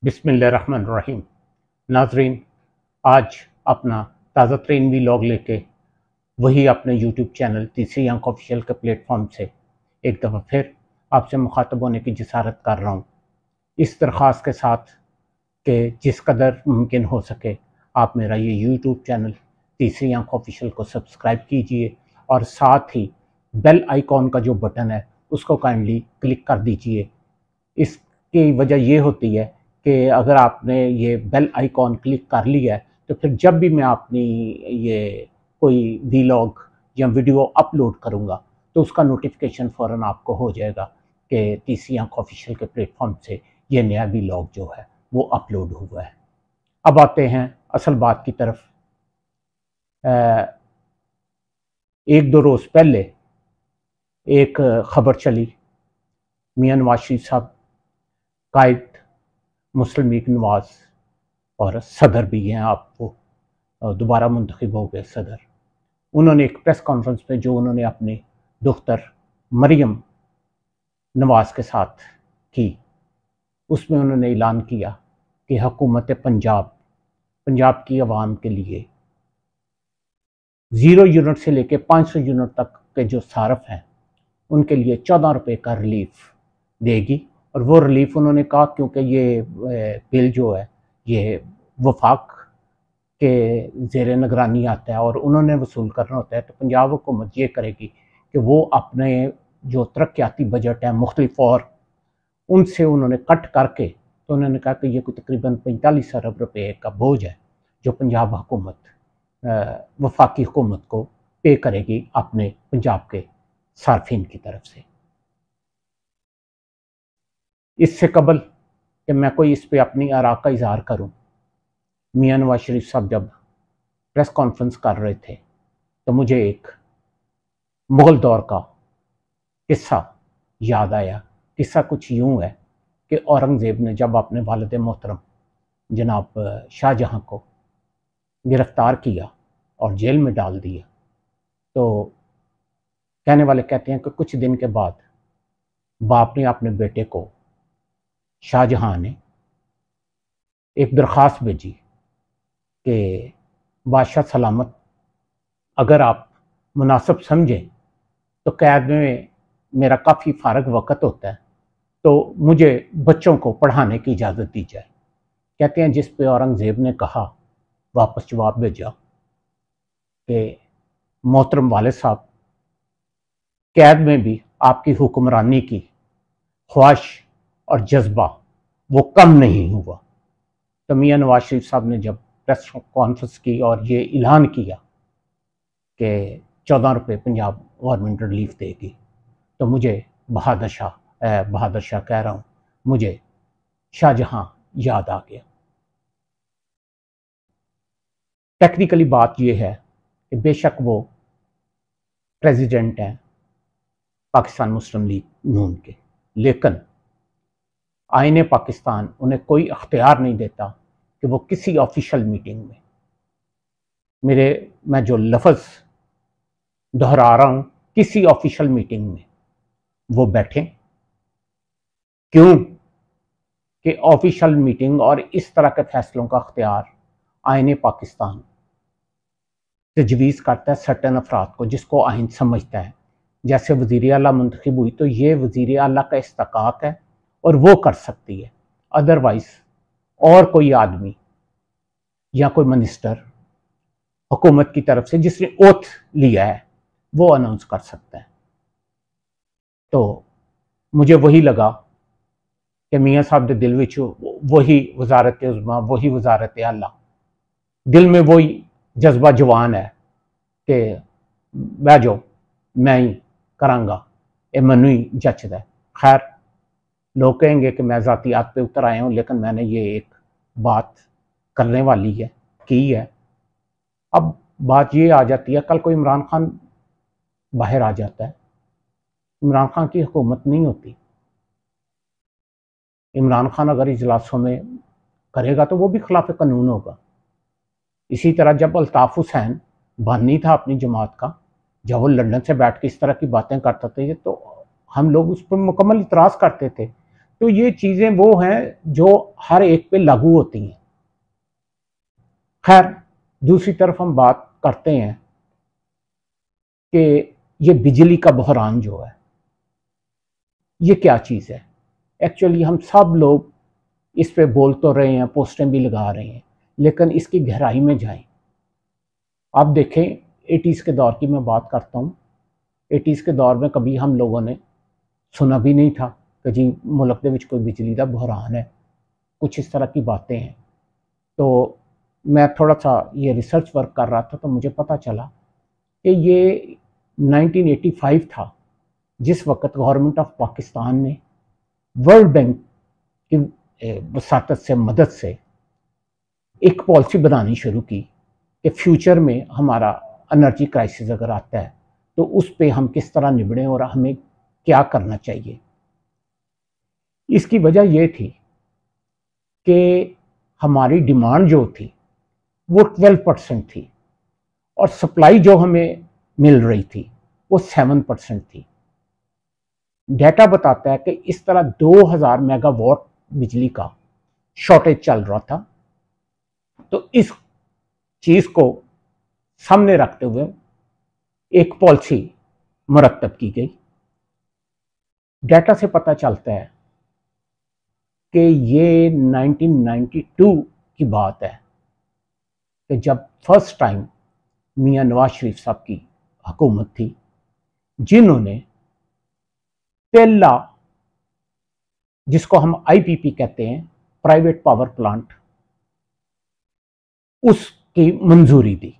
बिस्मिल्लाहिर्रहमानिर्रहीम। नाजरीन, आज अपना ताज़ा तरीन व्लॉग लेके वही अपने यूट्यूब चैनल तीसरी आंख ऑफिशियल के प्लेटफॉर्म से एक दफ़ा फिर आपसे मुखातब होने की जसारत कर रहा हूँ, इस दरख्वास्त के साथ कि जिस कदर मुमकिन हो सके आप मेरा ये यूट्यूब चैनल तीसरी आंख ऑफिशियल को सब्सक्राइब कीजिए और साथ ही बेल आइकॉन का जो बटन है उसको काइंडली क्लिक कर दीजिए। इसकी वजह ये होती है कि अगर आपने ये बेल आइकॉन क्लिक कर लिया है तो फिर जब भी मैं अपनी ये कोई व्लॉग या वीडियो अपलोड करूँगा तो उसका नोटिफिकेशन फ़ौरन आपको हो जाएगा कि तीसरी आंख ऑफिशियल के प्लेटफॉर्म से ये नया व्लॉग जो है वो अपलोड हुआ है। अब आते हैं असल बात की तरफ। एक दो रोज़ पहले एक ख़बर चली, मियां नवाज शरीफ साहब कायद मुस्लिम लीग नवाज और सदर भी हैं, आपको दोबारा मुंतखब हो गए सदर। उन्होंने एक प्रेस कॉन्फ्रेंस में जो उन्होंने अपनी दुख्तर मरियम नवाज के साथ की, उसमें उन्होंने ऐलान किया कि हुकूमत पंजाब की आवाम के लिए 0 यूनिट से लेकर 500 यूनिट तक के जो सारफ हैं उनके लिए 14 रुपये का रिलीफ देगी। और वो रिलीफ उन्होंने कहा क्योंकि ये बिल जो है ये वफाक के ज़ेर निगरानी आता है और उन्होंने वसूल करना होता है, तो पंजाब हुकूमत ये करेगी कि वो अपने जो तरक्याती बजट है मुख्तलिफ और उनसे उन्होंने कट करके, तो उन्होंने कहा कि ये कोई तकरीबन 45 अरब रुपये का बोझ है जो पंजाब हुकूमत वफाकी हुकूमत को पे करेगी अपने पंजाब के सार्फिन की तरफ से। इससे कबल कि मैं कोई इस पे अपनी आरा का इजहार करूँ, मियां नवाज शरीफ साहब जब प्रेस कॉन्फ्रेंस कर रहे थे तो मुझे एक मुग़ल दौर का किस्सा याद आया। किस्सा कुछ यूँ है कि औरंगज़ेब ने जब अपने वालिद मोहतरम जनाब शाहजहाँ को गिरफ़्तार किया और जेल में डाल दिया, तो कहने वाले कहते हैं कि कुछ दिन के बाद बाप ने अपने बेटे को, शाहजहाँ ने, एक दरख्वास्त भेजी कि बादशाह सलामत, अगर आप मुनासिब समझें तो कैद में मेरा काफ़ी फ़ारग वक़्त होता है, तो मुझे बच्चों को पढ़ाने की इजाज़त दी जाए। कहते हैं जिस पे औरंगज़ेब ने कहा, वापस जवाब भेजा कि मोहतरम वालिद साहब, कैद में भी आपकी हुक्मरानी की ख्वाहिश और जज्बा वो कम नहीं हुआ। तो मियां नवाज शरीफ साहब ने जब प्रेस कॉन्फ्रेंस की और ये ऐलान किया कि 14 रुपये पंजाब गवर्नमेंट रिलीफ देगी, तो मुझे बहादुर शाह कह रहा हूँ, मुझे शाहजहाँ याद आ गया। टेक्निकली बात यह है कि बेशक वो प्रेसिडेंट हैं पाकिस्तान मुस्लिम लीग नून के, लेकिन आईने पाकिस्तान उन्हें कोई अख्तियार नहीं देता कि वो किसी ऑफिशियल मीटिंग में, मैं जो लफ्ज़ दोहरा रहा हूँ, किसी ऑफिशियल मीटिंग में वो बैठें। क्यों कि ऑफिशियल मीटिंग और इस तरह के फैसलों का अख्तियार आईने पाकिस्तान तजवीज़ करता है सर्टन अफराद को जिसको आइन समझता है। जैसे वज़ीर आला मुंतखब हुई तो ये वज़ीर आला का इस्तिकाक है और वो कर सकती है, अदरवाइज़ और कोई आदमी या कोई मिनिस्टर हुकूमत की तरफ से जिसने ओथ लिया है वो अनाउंस कर सकता है। तो मुझे वही लगा कि मियाँ साहब के दिल विच वही वजारत उज़्मा, वही वजारत आला, दिल में वही जज्बा जवान है कि बह जाओ मैं ही करांगा, ये मैनू ही जचदा है। खैर, लोग कहेंगे कि मैं ज़ातियात पे उतर आया हूँ, लेकिन मैंने ये एक बात करने वाली है की है। अब बात ये आ जाती है, कल को इमरान खान बाहर आ जाता है, इमरान खान की हुकूमत नहीं होती। इमरान खान अगर इजलासों में करेगा तो वो भी खिलाफ कानून होगा। इसी तरह जब अल्ताफ़ हुसैन बानी था अपनी जमात का, जब वो लंदन से बैठ के इस तरह की बातें करते थे तो हम लोग उस पर मुकम्मल इतराज़ करते थे। तो ये चीज़ें वो हैं जो हर एक पे लागू होती हैं। खैर, दूसरी तरफ हम बात करते हैं कि ये बिजली का बहरान जो है ये क्या चीज़ है। एक्चुअली हम सब लोग इस पे बोल तो रहे हैं, पोस्टें भी लगा रहे हैं, लेकिन इसकी गहराई में जाएं। आप देखें, 80s के दौर की मैं बात करता हूँ। 80s के दौर में कभी हम लोगों ने सुना भी नहीं था कि जी मुल्क दे विच कोई बिजली का बहरान है, कुछ इस तरह की बातें हैं। तो मैं थोड़ा सा ये रिसर्च वर्क कर रहा था तो मुझे पता चला कि ये 1985 था जिस वक्त गवर्नमेंट ऑफ पाकिस्तान ने वर्ल्ड बैंक की वसातत से, मदद से एक पॉलिसी बनानी शुरू की कि फ्यूचर में हमारा एनर्जी क्राइसिस अगर आता है तो उस पे हम किस तरह निबड़ें और हमें क्या करना चाहिए। इसकी वजह यह थी कि हमारी डिमांड जो थी वो 12% थी और सप्लाई जो हमें मिल रही थी वो 7% थी। डेटा बताता है कि इस तरह 2000 मेगावाट बिजली का शॉर्टेज चल रहा था। तो इस चीज को सामने रखते हुए एक पॉलिसी मुरतब की गई। डेटा से पता चलता है कि ये 1992 की बात है कि जब फर्स्ट टाइम मियां नवाज शरीफ साहब की हुकूमत थी, जिन्होंने पहला, जिसको हम आईपीपी कहते हैं, प्राइवेट पावर प्लांट, उसकी मंजूरी दी।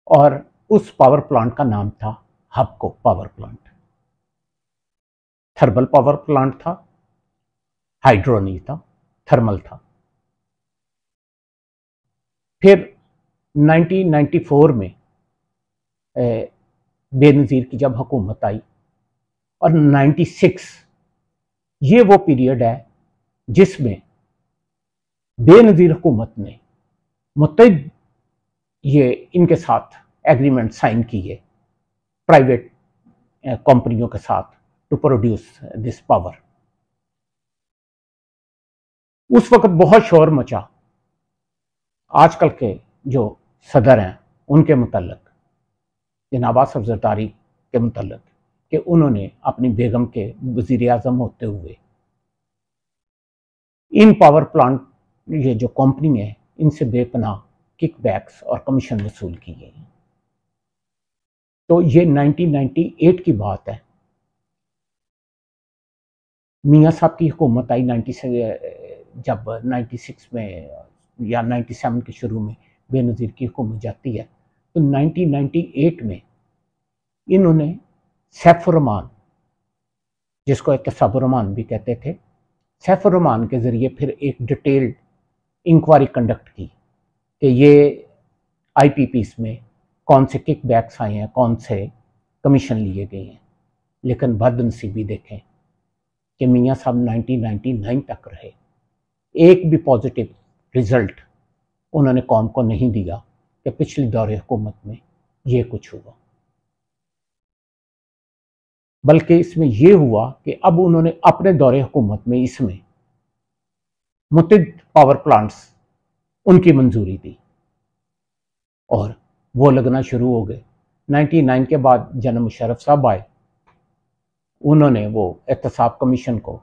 और उस पावर प्लांट का नाम था Hubco power plant. Thermal power plant था, हाइड्रो नहीं था, थर्मल था। फिर 1994 में बेनज़ीर की जब हुकूमत आई और 96, ये वो पीरियड है जिसमें बेनज़ीर हुकूमत ने मुत्तहिद ये इनके साथ एग्रीमेंट साइन किए प्राइवेट कंपनियों के साथ टू प्रोड्यूस दिस पावर। उस वक्त बहुत शोर मचा आजकल के जो सदर हैं उनके मुतल्लिक, जनाब आसिफ ज़रदारी के मुतल्लिक, कि उन्होंने अपनी बेगम के वज़ीर आज़म होते हुए इन पावर प्लांट, ये जो कंपनी है, इनसे बेपनाह किकबैक्स और कमीशन वसूल किए हैं। तो ये 1998 की बात है। मियाँ साहब की हुकूमत आई जब 96 में या 97 के शुरू में बेनज़ीर की हुकूमत जाती है, तो 1998 में इन्होंने सैफुर्रहमान, जिसको एहतसाबुर्रहमान भी कहते थे, सैफुर्रहमान के ज़रिए फिर एक डिटेल्ड इंक्वायरी कंडक्ट की कि ये आईपीपीस में कौन से किकबैक्स आए हैं, कौन से कमीशन लिए गए हैं। लेकिन बदनसीबी देखें कि मियाँ साहब 1999 तक रहे, एक भी पॉजिटिव रिजल्ट उन्होंने कौम को नहीं दिया कि पिछली दौरे हुकूमत में ये कुछ हुआ। बल्कि इसमें यह हुआ कि अब उन्होंने अपने दौरे हुकूमत में इसमें मुतअद्दिद पावर प्लांट्स, उनकी मंजूरी दी और वो लगना शुरू हो गए। 99 के बाद जनाब मुशर्रफ साहब आए, उन्होंने वो एहतसाब कमीशन को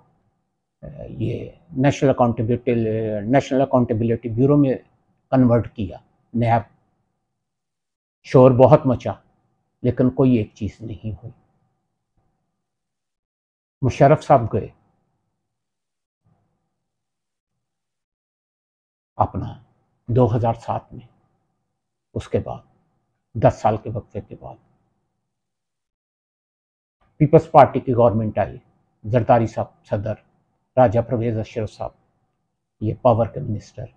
ये नेशनल अकाउंटेबिलिटी ब्यूरो में कन्वर्ट किया, नैब। शोर बहुत मचा लेकिन कोई एक चीज़ नहीं हुई। मुशर्रफ साहब गए, अपना 2007 में, उसके बाद 10 साल के वक्फे के बाद पीपल्स पार्टी की गवर्नमेंट आई, जरदारी साहब सदर, राजा परवेज अशरफ साहब ये पावर के मिनिस्टर।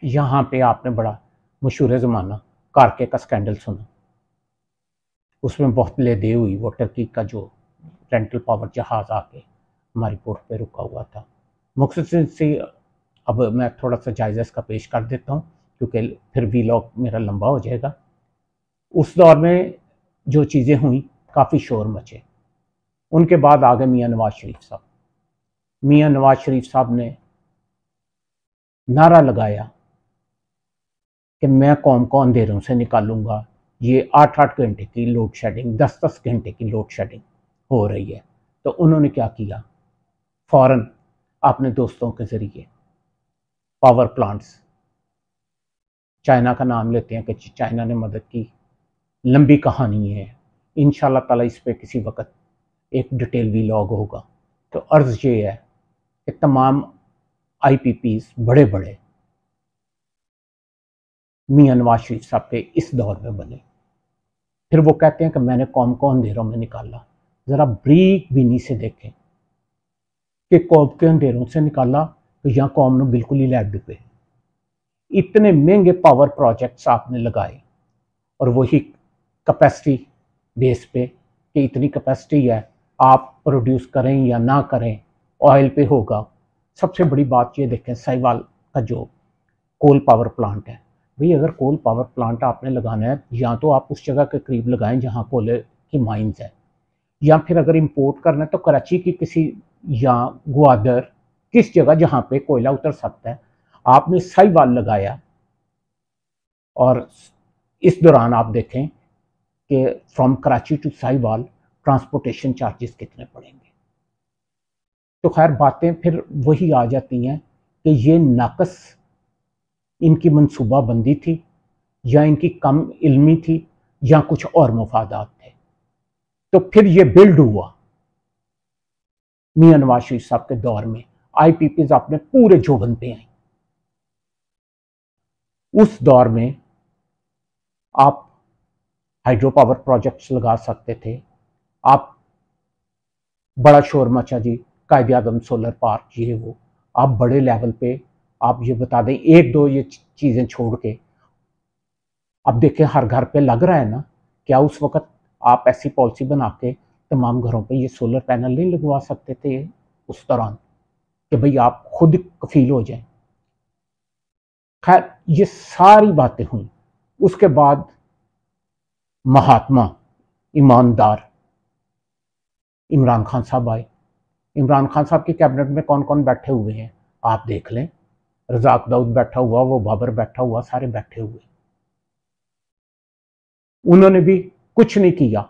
यहाँ पे आपने बड़ा मशहूर ज़माना कारके का स्कैंडल सुना, उसमें बहुत लेदे हुई। वो टर्की का जो रेंटल पावर जहाज़ आके हमारी पोर्ट पे रुका हुआ था। मुख्तसर से अब मैं थोड़ा सा जायज़ा इसका पेश कर देता हूँ क्योंकि फिर वीलॉग मेरा लंबा हो जाएगा। उस दौर में जो चीज़ें हुई, काफ़ी शोर मचे। उनके बाद आ गए मियाँ नवाज शरीफ साहब। मियाँ नवाज शरीफ साहब ने नारा लगाया कि मैं कौम को अंधेरों से निकालूंगा। ये 8-8 घंटे की लोड शेडिंग, 10-10 घंटे की लोड शेडिंग हो रही है। तो उन्होंने क्या किया, फौरन अपने दोस्तों के ज़रिए पावर प्लांट्स, चाइना का नाम लेते हैं कि चाइना ने मदद की, लंबी कहानी है, इंशाल्लाह ताला इस पे किसी वक्त एक डिटेल वीलॉग होगा। तो अर्ज़ ये है कि तमाम IPPs बड़े बड़े मियाँ नवाज शरीफ साहब के इस दौर में बने। फिर वो कहते हैं कि मैंने कौम को अंधेरों में निकाला। ज़रा ब्रीक बीनी से देखें कि कौम के अंधेरों से निकाला तो यहाँ कौम ने बिल्कुल ही लैब डुबे। इतने महंगे पावर प्रोजेक्ट्स आपने लगाए और वही कैपेसिटी बेस पे कि इतनी कैपेसिटी है, आप प्रोड्यूस करें या ना करें ऑयल पे होगा। सबसे बड़ी बात ये देखें, साहिवाल का जो कोल पावर प्लांट है, भाई अगर कोल पावर प्लांट आपने लगाना है या तो आप उस जगह के करीब लगाएं जहाँ कोयले की माइंस है, या फिर अगर इंपोर्ट करना है तो कराची की किसी या ग्वादर किस जगह जहाँ पे कोयला उतर सकता है। आपने साहिवाल लगाया और इस दौरान आप देखें कि from Karachi to Sahiwal transportation charges कितने पड़ेंगे। तो खैर बातें फिर वही आ जाती हैं कि ये नाकस इनकी मनसूबाबंदी थी या इनकी कम इल्मी थी या कुछ और मफादात थे। तो फिर ये बिल्ड हुआ मियाँ नवाज शरीफ साहब के दौर में। IPPs अपने पूरे जोबन पे आई। उस दौर में आप हाइड्रो पावर प्रोजेक्ट्स लगा सकते थे। आप बड़ा शोर मचा जी, कायदे आज़म सोलर पार्क, ये वो, आप बड़े लेवल पे आप ये बता दें, एक दो ये चीज़ें छोड़ के अब देखें हर घर पे लग रहा है ना। क्या उस वक्त आप ऐसी पॉलिसी बना के तमाम घरों पे ये सोलर पैनल नहीं लगवा सकते थे उस दौरान कि भाई आप खुद कफील हो जाएं। खैर ये सारी बातें हुई। उसके बाद महात्मा ईमानदार इमरान खान साहब आए। इमरान खान साहब की कैबिनेट में कौन कौन बैठे हुए हैं आप देख लें। रज़ाक दाऊद बैठा हुआ, वो बाबर बैठा हुआ, सारे बैठे हुए। उन्होंने भी कुछ नहीं किया।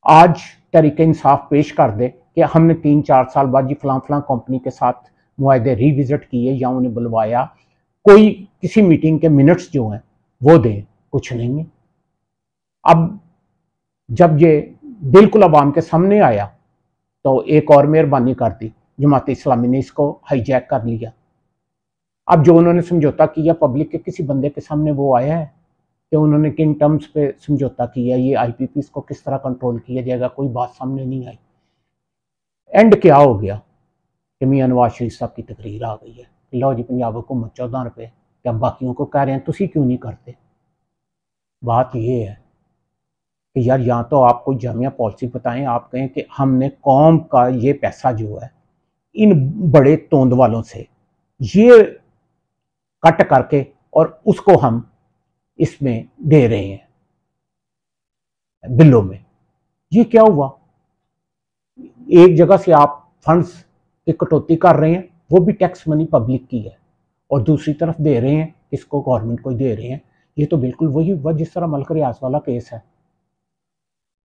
आज तरीके इंसाफ पेश कर दे कि हमने 3-4 साल बाद जी फलां फलां कंपनी के साथ मुआहदे रिविजिट किए या उन्हें बुलवाया, कोई किसी मीटिंग के मिनट्स जो हैं वो दें, कुछ नहीं है। अब जब ये बिल्कुल अवाम के सामने आया तो एक और मेहरबानी कर दी, जमात इस्लामी ने इसको हाईजैक कर लिया। अब जो उन्होंने समझौता किया पब्लिक के किसी बंदे के सामने वो आया है कि उन्होंने किन टर्म्स पे समझौता किया, ये IPPs को किस तरह कंट्रोल किया जाएगा, कोई बात सामने नहीं आई। एंड क्या हो गया कि मियाँ नवाज शरीफ साहब की तकरीर आ गई है, लो जी पंजाब हुकूमत 14 रुपये, क्या बाकियों को कह रहे हैं तुसी क्यों नहीं करते। बात ये है कि यार या तो आप कोई जामिया पॉलिसी बताएं, आप कहें कि हमने कौम का ये पैसा जो है इन बड़े तोंद वालों से ये कट करके और उसको हम इसमें दे रहे हैं बिलों में। ये क्या हुआ, एक जगह से आप फंड्स की कटौती कर रहे हैं, वो भी टैक्स मनी पब्लिक की है, और दूसरी तरफ दे रहे हैं इसको गवर्नमेंट को दे रहे हैं। ये तो बिल्कुल वही हुआ जिस तरह मलक रियाज वाला केस है।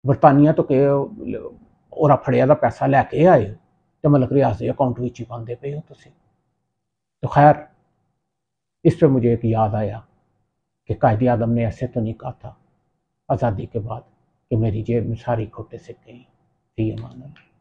बरतानिया तो के और फड़िया का पैसा लैके आए तो मलक रियाज के अकाउंट में ही पाते पे हो तुम। तो खैर इस पर मुझे एक याद आया कि कायदे आज़म ने ऐसे तो नहीं कहा था आज़ादी के बाद कि मेरी जेब में सारी खोटे सिक्के हैं। फी अमान अल्लाह।